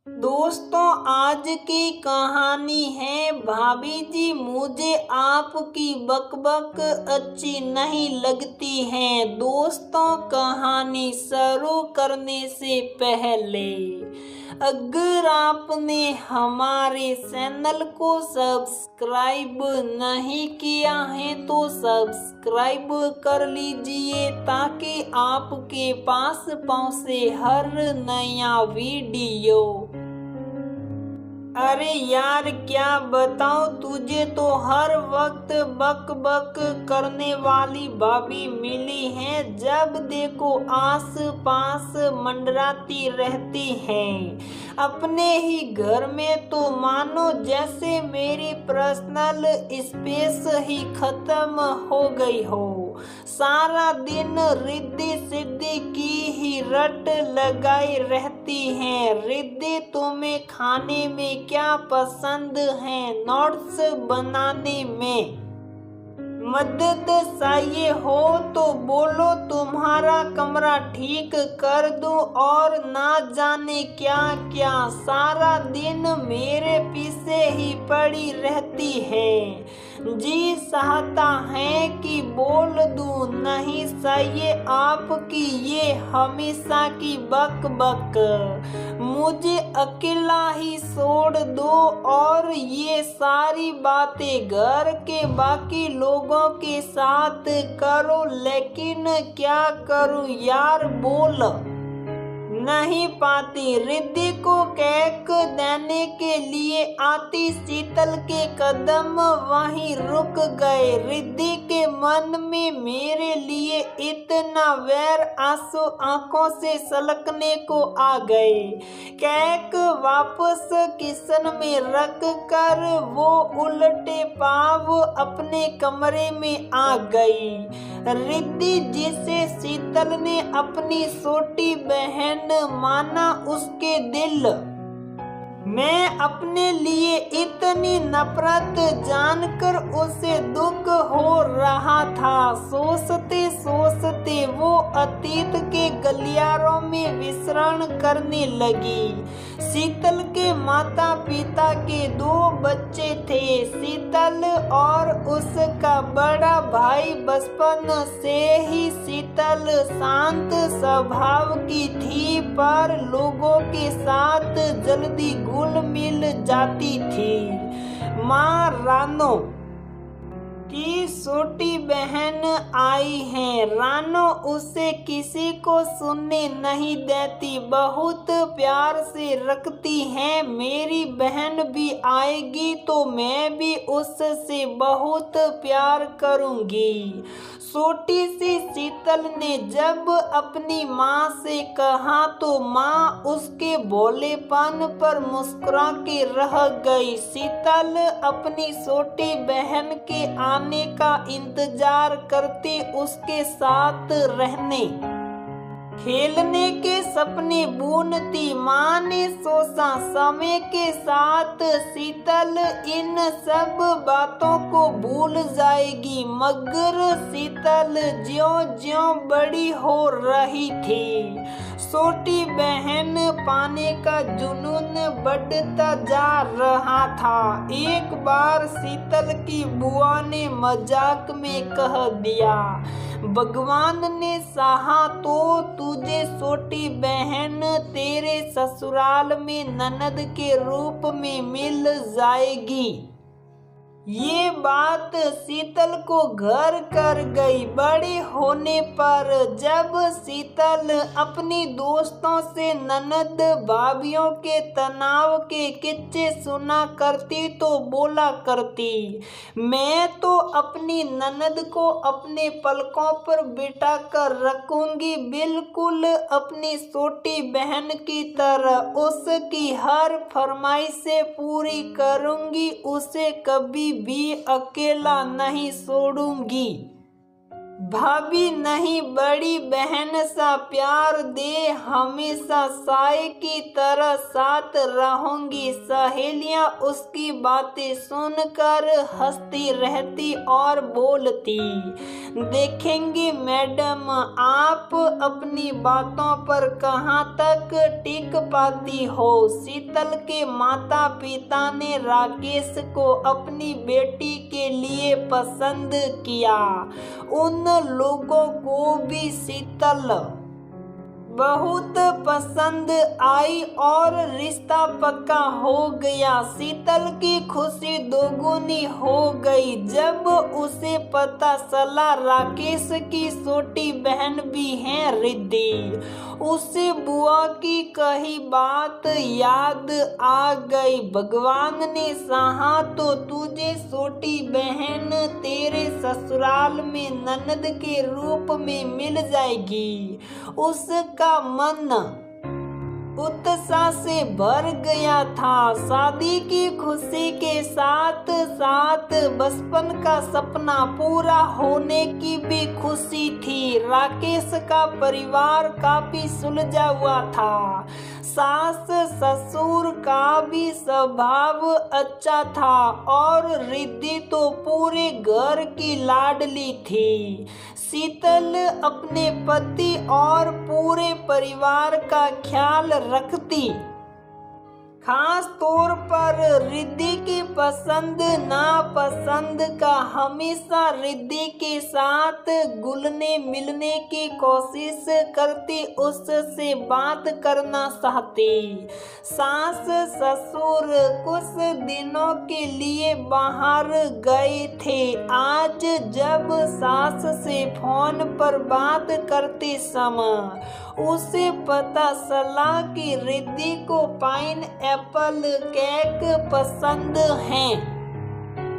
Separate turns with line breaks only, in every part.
दोस्तों, आज की कहानी है भाभी जी मुझे आपकी बकबक अच्छी नहीं लगती है। दोस्तों, कहानी शुरू करने से पहले अगर आपने हमारे चैनल को सब्सक्राइब नहीं किया है तो सब्सक्राइब कर लीजिए ताकि आपके पास पहुंचे हर नया वीडियो। अरे यार, क्या बताऊं तुझे, तो हर वक्त बक बक करने वाली भाभी मिली है। जब देखो आस पास मंडराती रहती हैं। अपने ही घर में तो मानो जैसे मेरी पर्सनल स्पेस ही खत्म हो गई हो। सारा दिन रिद्धि सिद्धि की ही रट लगाई रहती हैं। रिद्धि, तुम्हें खाने में क्या पसंद है? नोट्स बनाने में मदद चाहिए हो तो बोलो, तुम्हारा कमरा ठीक कर दूं। और ना जाने क्या क्या सारा दिन मेरे पीछे ही पड़ी रहती है। जी चाहता है कि बोल दूं, नहीं चाहिए आपकी ये हमेशा की बक बक। मुझे अकेला ही छोड़ दो और ये सारी बातें घर के बाकी लोगों के साथ करो। लेकिन क्या करूं यार, बोल नहीं पाती। रिद्धि को केक देने के लिए आती शीतल के कदम वहीं रुक गए। रिद्धि के मन में मेरे लिए इतना वैर आंसू आंखों से छलकने को आ गए। केक वापस किचन में रख कर वो उल्टे पांव अपने कमरे में आ गई। रिद्धि, जिसे शीतल ने अपनी छोटी बहन माना, उसके दिल मैं अपने लिए इतनी नफरत जानकर उसे दुख हो रहा था। सोचते सोचते वो अतीत के गलियारों में विचरण करने लगी। शीतल के माता पिता के 2 बच्चे थे। शीतल और उसका बड़ा भाई। बचपन से ही शीतल शांत स्वभाव की थी, पर लोगों के साथ जल्दी घुल मिल जाती थी। माँ रानो की छोटी बहन आई है। रानो उसे किसी को सुनने नहीं देती, बहुत प्यार से रखती है। मेरी बहन भी आएगी तो मैं भी उससे बहुत प्यार करूंगी। छोटी सी शीतल ने जब अपनी माँ से कहा तो माँ उसके भोलेपन पर मुस्कुरा के रह गई। शीतल अपनी छोटी बहन के आने का इंतजार करती उसके साथ रहने खेलने के सपने बुनती। माँ ने सोचा समय के साथ शीतल इन सब बातों को भूल जाएगी, मगर शीतल ज्यों-ज्यों बड़ी हो रही थी, छोटी बहन पाने का जुनून बढ़ता जा रहा था। एक बार शीतल की बुआ ने मजाक में कह दिया, भगवान ने चाहा तो तुझे छोटी बहन तेरे ससुराल में ननद के रूप में मिल जाएगी। ये बात शीतल को घर कर गई। बड़े होने पर जब शीतल अपनी दोस्तों से ननद भाभियों के तनाव के किस्से सुना करती तो बोला करती, मैं तो अपनी ननद को अपने पलकों पर बिठा कर रखूंगी, बिल्कुल अपनी छोटी बहन की तरह उसकी हर फरमाइशें पूरी करूंगी, उसे कभी भी अकेला नहीं छोड़ूंगी। भाभी नहीं बड़ी बहन सा प्यार दे, हमेशा साए की तरह साथ रहूंगी। सहेलियां उसकी बातें सुनकर हंसती रहती और बोलती, देखेंगे मैडम आप अपनी बातों पर कहाँ तक टिक पाती हो। शीतल के माता पिता ने राकेश को अपनी बेटी के लिए पसंद किया। उन लोगों को भी शीतल बहुत पसंद आई और रिश्ता पक्का हो गया। शीतल की खुशी दोगुनी हो गई जब उसे पता चला राकेश की छोटी बहन भी है रिद्धि। उसे बुआ की कही बात याद आ गई। भगवान ने चाहा तो तुझे छोटी बहन तेरे ससुराल में ननद के रूप में मिल जाएगी। उसका मन उत्साह से भर गया था। शादी की खुशी के साथ साथ बचपन का सपना पूरा होने की भी खुशी थी। राकेश का परिवार काफी सुलझा हुआ था। सास ससुर का भी स्वभाव अच्छा था और रिद्धि तो पूरे घर की लाडली थी। शीतल अपने पति और पूरे परिवार का ख्याल रखती। खास तौर पर रिद्धि की पसंद नापसंद का हमेशा रिद्धि के साथ घुलने मिलने की कोशिश करती, उससे बात करना चाहती। सास ससुर कुछ दिनों के लिए बाहर गए थे। आज जब सास से फोन पर बात करते समय उसे पता चला कि रिद्धि को पाइन एप्पल केक पसंद है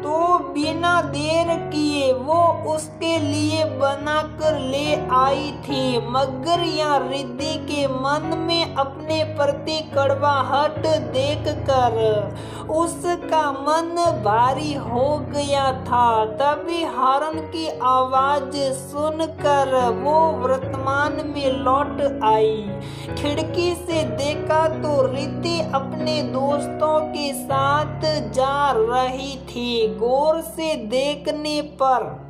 तो बिना देर किए वो उसके लिए बनाकर ले आई थी। मगर यहाँ रिद्धि के मन में अपने प्रति कड़वाहट देखकर उसका मन भारी हो गया था। तभी हॉर्न की आवाज सुनकर वो वर्तमान में लौट आई। खिड़की से देखा तो रिद्धि अपने दोस्तों के साथ जा रही थी। गौर से देखने पर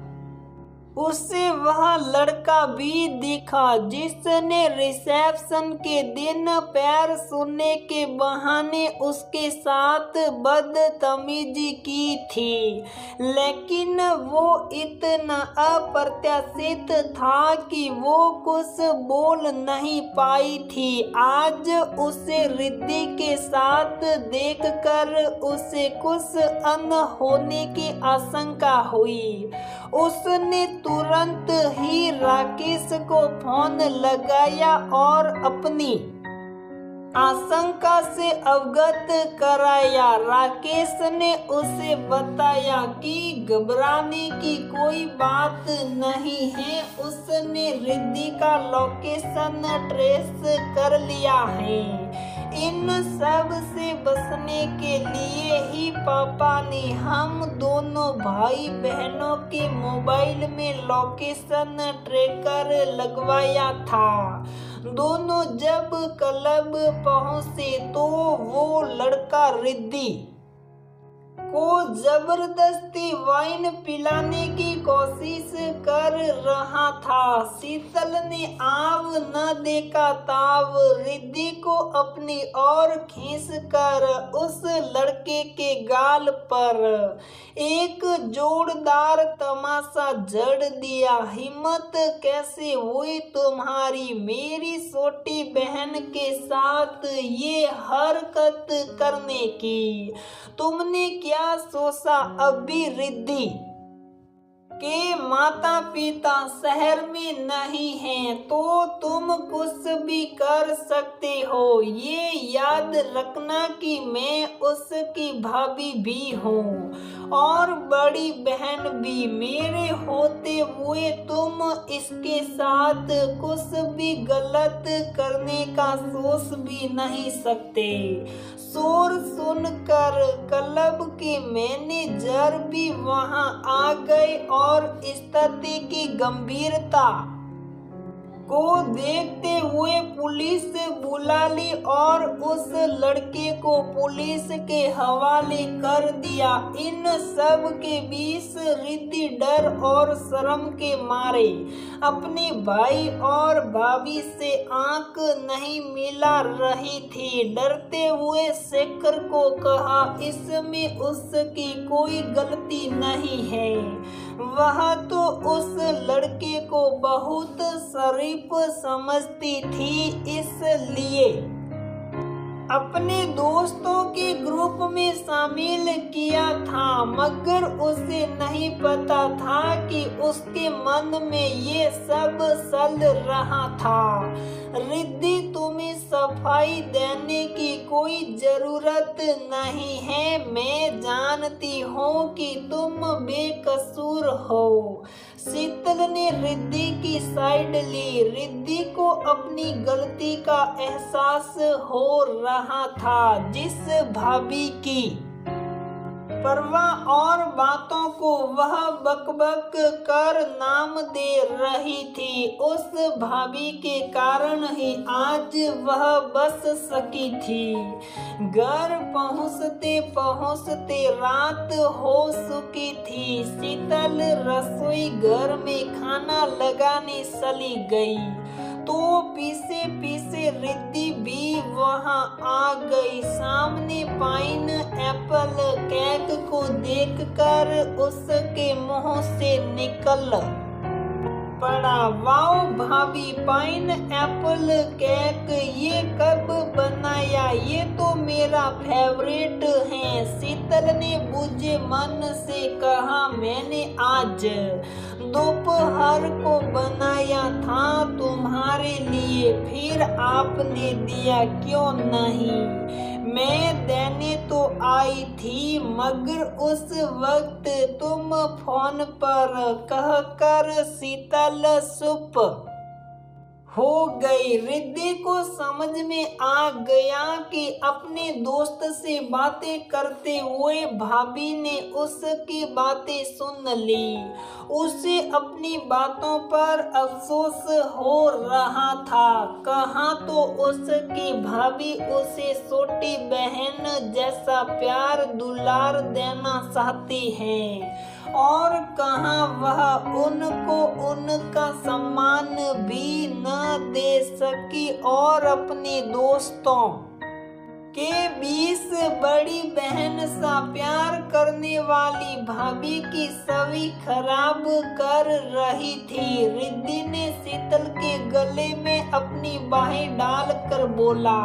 उसे वह लड़का भी दिखा जिसने रिसेप्शन के दिन पैर छूने के बहाने उसके साथ बदतमीजी की थी। लेकिन वो इतना अप्रत्याशित था कि वो कुछ बोल नहीं पाई थी। आज उसे रिद्धि के साथ देखकर उसे कुछ अनहोनी की आशंका हुई। उसने तुरंत ही राकेश को फोन लगाया और अपनी आशंका से अवगत कराया। राकेश ने उसे बताया कि घबराने की कोई बात नहीं है। उसने रिद्धि का लोकेशन ट्रेस कर लिया है। इन सब से बचने के लिए ही पापा ने हम दोनों भाई बहनों के मोबाइल में लोकेशन ट्रैकर लगवाया था। दोनों जब क्लब पहुंचे तो वो लड़का रिद्धि को जबरदस्ती वाइन पिलाने की कोशिश कर रहा था। शीतल ने आव न देखा ताव रिद्धि को अपनी ओर खींचकर उस लड़के के गाल पर एक जोरदार तमाचा जड़ दिया। हिम्मत कैसे हुई तुम्हारी मेरी छोटी बहन के साथ ये हरकत करने की? तुमने क्या सोचा अभी रिद्धि के माता पिता शहर में नहीं हैं तो तुम कुछ भी कर सकते हो। ये याद रखना कि मैं उसकी भाभी भी हूँ और बड़ी बहन भी। मेरे होते हुए तुम इसके साथ कुछ भी गलत करने का सोच भी नहीं सकते। शोर सुनकर क्लब के मैनेजर भी वहां आ गए और स्थिति की गंभीरता को देखते हुए पुलिस बुला ली और उस लड़के को पुलिस के हवाले कर दिया। इन सब के बीच रिद्धि डर और शर्म के मारे अपने भाई और भाभी से आंख नहीं मिला रही थी। डरते हुए शेखर को कहा, इसमें उसकी कोई गलती नहीं है, वह तो उस लड़के को बहुत शरीफ समझती थी, इसलिए अपने दोस्तों के ग्रुप में शामिल किया था। मगर उसे नहीं पता था कि उसके मन में ये सब चल रहा था। रिद्धि, तुम्हें सफाई देने की कोई जरूरत नहीं है। मैं जानती हूँ कि तुम बेकसूर हो। शीतल ने रिद्धि की साइड ली। रिद्धि को अपनी गलती का एहसास हो रहा था। जिस भाभी की परवाह और बातों को वह बकबक कर नाम दे रही थी, उस भाभी के कारण ही आज वह बच सकी थी। घर पहुँचते पहुँचते रात हो चुकी थी। शीतल रसोई घर में खाना लगाने चली गई तो पीछे पीछे रिद्धि भी वहां आ गई। सामने पाइन एप्पल केक को देखकर उसके मुंह से निकल पड़ा, वाओ भाभी, पाइन एप्पल केक, ये कब बनाया? ये तो मेरा फेवरेट है। शीतल ने बुझे मन से कहा, मैंने आज दोपहर को बनाया था तुम्हारे लिए, फिर आपने दिया, क्यों नहीं? मैं देने तो आई थी, मगर उस वक्त तुम फोन पर कहकर शीतल चुप हो गई। रिद्धि को समझ में आ गया कि अपने दोस्त से बातें करते हुए भाभी ने उसकी बातें सुन ली। उसे अपनी बातों पर अफसोस हो रहा था। कहाँ तो उसकी भाभी उसे छोटी बहन जैसा प्यार दुलार देना चाहती है, और कहाँ वह उनको उनका सम्मान भी न दे सकी। और अपने दोस्तों के बीच बड़ी बहन सा प्यार करने वाली भाभी की छवि खराब कर रही थी। रिद्धि ने शीतल के गले में अपनी बाहें डालकर बोला,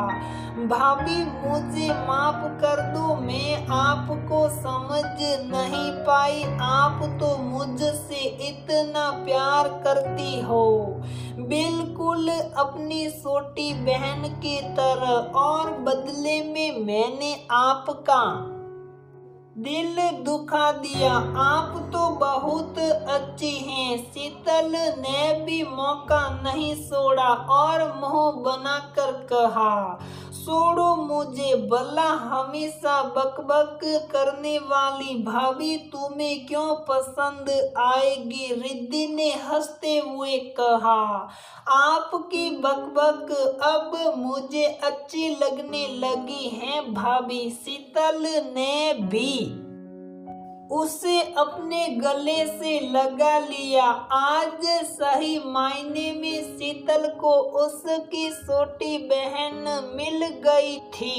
भाभी मुझे माफ कर दो, मैं आपको समझ नहीं पाई। आप तो मुझसे इतना प्यार करती हो, बिल्कुल अपनी छोटी बहन की तरह, और बदले में मैंने आपका दिल दुखा दिया। आप तो बहुत अच्छी हैं। शीतल ने भी मौका नहीं छोड़ा और मुंह बनाकर कहा, छोड़ो मुझे, भला हमेशा बकबक करने वाली भाभी तुम्हें क्यों पसंद आएगी? रिद्धि ने हंसते हुए कहा, आपकी बकबक अब मुझे अच्छी लगने लगी है भाभी। शीतल ने भी उसे अपने गले से लगा लिया। आज सही मायने में शीतल को उसकी छोटी बहन मिल गई थी।